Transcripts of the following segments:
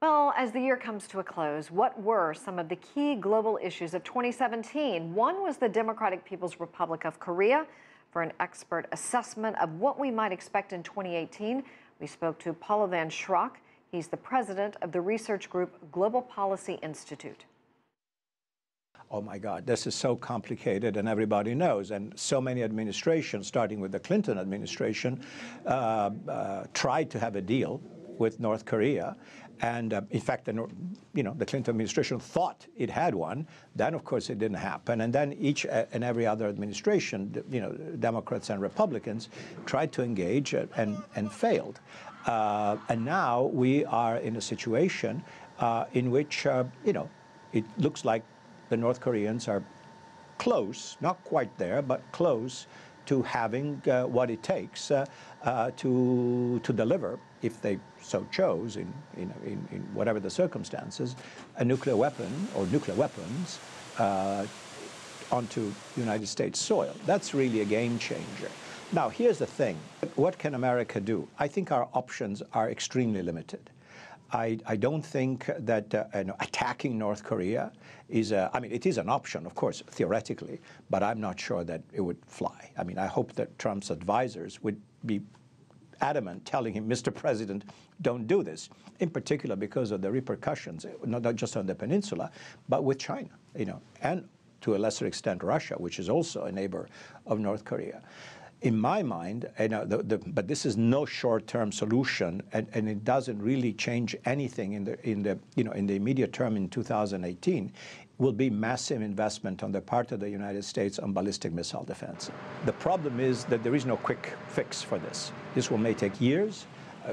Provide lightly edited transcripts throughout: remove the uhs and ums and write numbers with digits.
Well, as the year comes to a close, what were some of the key global issues of 2017? One was the Democratic People's Republic of Korea. For an expert assessment of what we might expect in 2018, we spoke to Paolo Von Schirach. He's the president of the research group Global Policy Institute. Oh my God, this is so complicated, and everybody knows. And so many administrations, starting with the Clinton administration, tried to have a deal with North Korea. And in fact, the Clinton administration thought it had one. Then, of course, it didn't happen. And then each and every other administration, Democrats and Republicans, tried to engage and failed. And now we are in a situation in which, it looks like the North Koreans are close, not quite there, but close to having what it takes to deliver, if they so chose, in whatever the circumstances, a nuclear weapon or nuclear weapons onto United States soil. That's really a game changer. Now, here's the thing. What can America do? I think our options are extremely limited. I don't think that attacking North Korea is it is an option, of course, theoretically, but I'm not sure that it would fly. I mean, I hope that Trump's advisors would be adamant, telling him, Mr. President, don't do this, in particular because of the repercussions, not just on the peninsula, but with China, and to a lesser extent Russia, which is also a neighbor of North Korea. In my mind, but this is no short-term solution, and it doesn't really change anything in the immediate term in 2018. Will be massive investment on the part of the United States on ballistic missile defense. The problem is that there is no quick fix for this. This may take years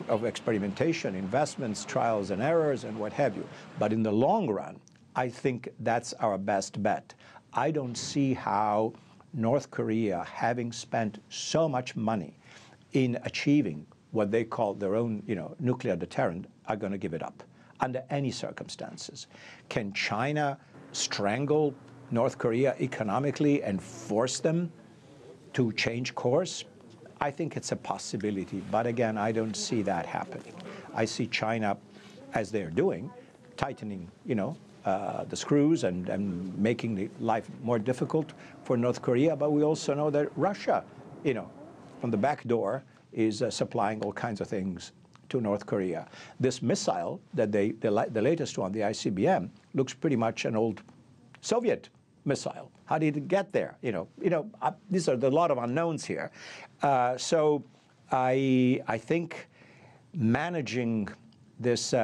of experimentation, investments, trials and errors, and what have you. But in the long run, I think that's our best bet. I don't see how North Korea, having spent so much money in achieving what they call their own, nuclear deterrent, are going to give it up under any circumstances. Can China strangle North Korea economically and force them to change course? I think it's a possibility, but again, I don't see that happening. I see China, as they're doing, tightening, the screws and making the life more difficult for North Korea. But we also know that Russia, from the back door, is supplying all kinds of things to North Korea. This missile that the latest one, the ICBM, looks pretty much an old Soviet missile. How did it get there? These are a lot of unknowns here. So I think managing this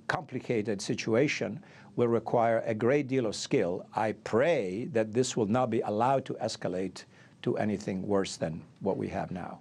complicated situation will require a great deal of skill. I pray that this will not be allowed to escalate to anything worse than what we have now.